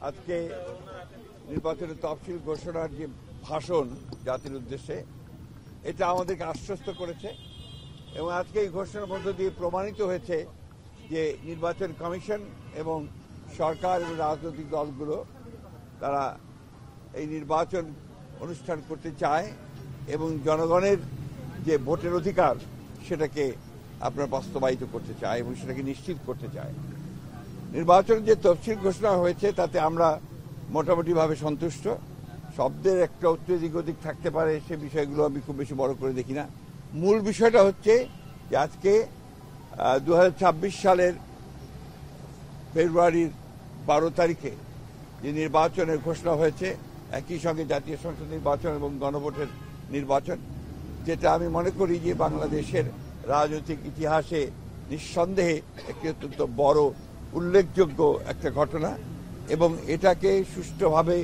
আজকে নির্বাচনের তফসিল ঘোষণার যে ভাষণ জাতির উদ্দেশ্যে, এটা আমাদেরকে আশ্বস্ত করেছে এবং আজকে এই ঘোষণার মধ্য দিয়ে প্রমাণিত হয়েছে যে নির্বাচন কমিশন এবং সরকার এবং রাজনৈতিক দলগুলো তারা এই নির্বাচন অনুষ্ঠান করতে চায় এবং জনগণের যে ভোটের অধিকার সেটাকে আপনার বাস্তবায়িত করতে চায় এবং সেটাকে নিশ্চিত করতে চায়। নির্বাচনের যে তফসিল ঘোষণা হয়েছে তাতে আমরা মোটামুটিভাবে সন্তুষ্ট। শব্দের একটা এদিক ওদিক থাকতে পারে, সে বিষয়গুলো আমি খুব বেশি বড় করে দেখি না। মূল বিষয়টা হচ্ছে যে আজকে 2026 সালের ফেব্রুয়ারির 12 তারিখে যে নির্বাচনের ঘোষণা হয়েছে, একই সঙ্গে জাতীয় সংসদ নির্বাচন এবং গণভোটের নির্বাচন, যেটা আমি মনে করি যে বাংলাদেশের রাজনৈতিক ইতিহাসে নিঃসন্দেহে একটি অত্যন্ত বড় উল্লেখযোগ্য একটা ঘটনা এবং এটাকে সুষ্ঠুভাবে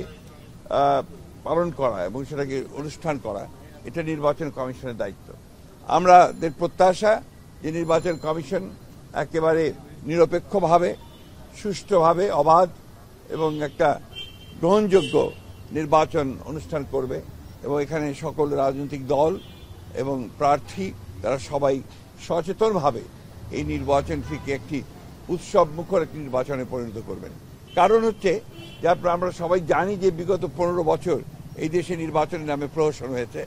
পালন করা এবং সেটাকে অনুষ্ঠান করা এটা নির্বাচন কমিশনের দায়িত্ব। আমাদের প্রত্যাশা যে নির্বাচন কমিশন একেবারে নিরপেক্ষভাবে, সুষ্ঠুভাবে, অবাধ এবং একটা গ্রহণযোগ্য নির্বাচন অনুষ্ঠান করবে এবং এখানে সকল রাজনৈতিক দল এবং প্রার্থী তারা সবাই সচেতনভাবে এই নির্বাচনটিকে একটি উৎসব মুখর একটি নির্বাচনে পরিণত করবেন। কারণ হচ্ছে যে আমরা সবাই জানি যে বিগত 15 বছর এই দেশে নির্বাচনের নামে প্রহসন হয়েছে,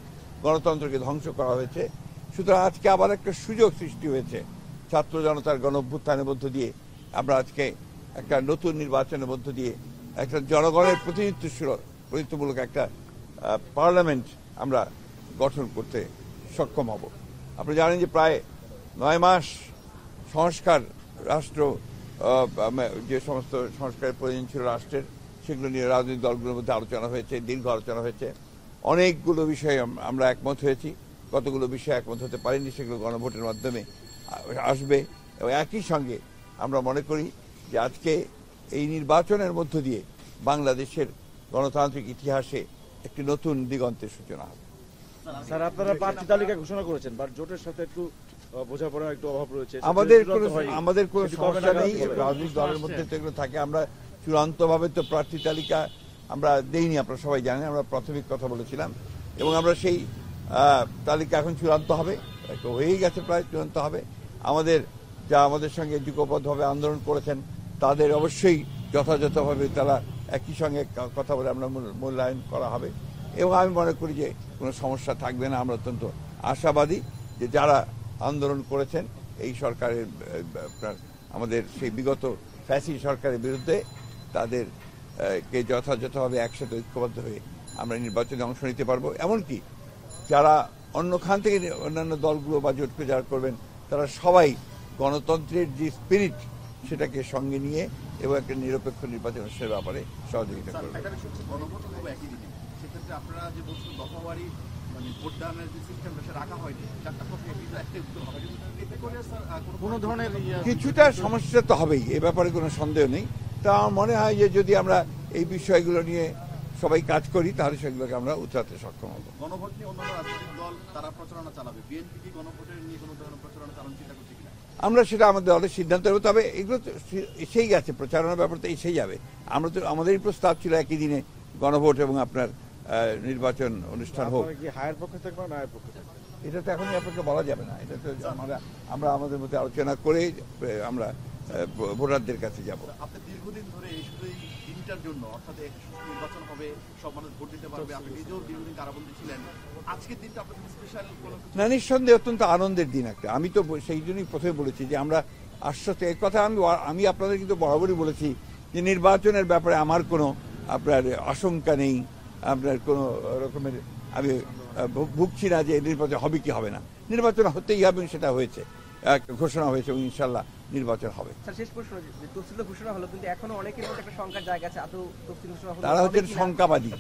গণতন্ত্রকে ধ্বংস করা হয়েছে। সুতরাং আজকে আবার একটা সুযোগ সৃষ্টি হয়েছে ছাত্র জনতার গণ অভ্যুত্থানের মধ্য দিয়ে। আমরা আজকে একটা নতুন নির্বাচনের মধ্য দিয়ে একটা জনগণের প্রতিনিধিত্বমূলক একটা পার্লামেন্ট আমরা গঠন করতে সক্ষম হব। আপনি জানেন যে প্রায় 9 মাস সংস্কার রাষ্ট্র যে সমস্ত সংস্কারের প্রয়োজন ছিল রাষ্ট্রের, সেগুলো নিয়ে রাজনৈতিক দলগুলোর মধ্যে আলোচনা হয়েছে, দীর্ঘ আলোচনা হয়েছে। অনেকগুলো বিষয়ে আমরা একমত হয়েছি, কতগুলো বিষয়ে একমত হতে পারিনি, সেগুলো গণভোটের মাধ্যমে আসবে। এবং একই সঙ্গে আমরা মনে করি যে আজকে এই নির্বাচনের মধ্য দিয়ে বাংলাদেশের গণতান্ত্রিক ইতিহাসে একটি নতুন দিগন্তের সূচনা হবে। স্যার, আপনারা প্রার্থী তালিকা ঘোষণা করেছেন, বাট জোটের সাথে একটু বোঝাপড়ার একটু অভাব রয়েছে। আমাদের কোনো সমস্যা নেই, রাজনৈতিক দলের মধ্যে তো এগুলো থাকে। আমরা চূড়ান্তভাবে তো প্রার্থী তালিকা আমরা দেইনি, আপনারা সবাই জানেন। আমরা প্রাথমিক কথা বলেছিলাম এবং আমরা সেই তালিকা এখন চূড়ান্ত হবে, হয়েই গেছে, প্রায় চূড়ান্ত হবে। আমাদের সঙ্গে যুগপথভাবে আন্দোলন করেছেন তাদের অবশ্যই যথাযথভাবে তারা একই সঙ্গে কথা বলে আমরা মূল্যায়ন করা হবে এবং আমি মনে করি যে কোনো সমস্যা থাকবে না। আমরা অত্যন্ত আশাবাদী যে যারা আন্দোলন করেছেন এই সরকারের আমাদের সেই বিগত ফ্যাসি সরকারের বিরুদ্ধে, তাদেরকে যথাযথভাবে একসাথে ঐক্যবদ্ধ হয়ে আমরা নির্বাচনে অংশ নিতে পারবো। এমনকি যারা অন্যখান থেকে অন্যান্য দলগুলো বা জোটকে যারা করবেন তারা সবাই গণতন্ত্রের যে স্পিরিট সেটাকে সঙ্গে নিয়ে এবং একটা নিরপেক্ষ নির্বাচন অনুষ্ঠানের ব্যাপারে সহযোগিতা করবে। কিছুটা সমস্যা তো হবেই, এ ব্যাপারে কোনো সন্দেহ নেই। তা আমার মনে হয় যে যদি আমরা এই বিষয়গুলো নিয়ে সবাই কাজ করি তাহলে সেগুলোকে আমরা উতরাতে সক্ষম হব। গণভোট নিয়ে অন্যান্য রাজনৈতিক দল তারা প্রচারণা চালাবে, বিএনপি কি গণভোটের নিয়ে কোনো ধরনের প্রচারণা চালানোর চিন্তা করছে কিনা? আমরা সেটা আমাদের দলের সিদ্ধান্ত নেব, তবে এগুলো তো এসেই গেছে, প্রচারণার ব্যাপারটা এসেই যাবে। আমরা তো আমাদেরই প্রস্তাব ছিল একই দিনে গণভোট এবং আপনার নির্বাচন অনুষ্ঠান হোক। এটা তো এখনই আপনাকে বলা যাবে না, এটা তো আমরা আমাদের মধ্যে আলোচনা করে আমরা ভোটারদের কাছে যাব। আপনি দীর্ঘদিন ধরে এই শুধু এই দিনটার জন্য, অর্থাৎ নির্বাচন হবে, সব মানুষ ভোট দিতে পারবে, আপনি নিজেও দীর্ঘদিন কারাবন্দী ছিলেন, আজকের দিনটা আপনাদের স্পেশাল কোনো? না, নিঃসন্দেহে অত্যন্ত আনন্দের দিন একটা। আমি তো সেই জন্যই প্রথমে বলেছি যে আমরা আশ্বস্ত, এই কথা আমি আপনাদের কিন্তু বরাবরই বলেছি যে নির্বাচনের ব্যাপারে আমার কোনো আপনার আশঙ্কা নেই, আপনার কোনো রকমের আমি ভুগছি না যে নির্বাচন হবে কি হবে না। নির্বাচন হতেই হবে, সেটা হয়েছে, ঘোষণা হয়েছে এবং ইনশাল্লাহ নির্বাচন হবে। শেষ প্রশ্ন, তফসিল ঘোষণা হলো কিন্তু এখনো অনেকের মধ্যে একটা শঙ্কার জায়গা আছে, আদৌ তফসিল ঘোষণা হলো? তারা হচ্ছেন শঙ্কাবাদী।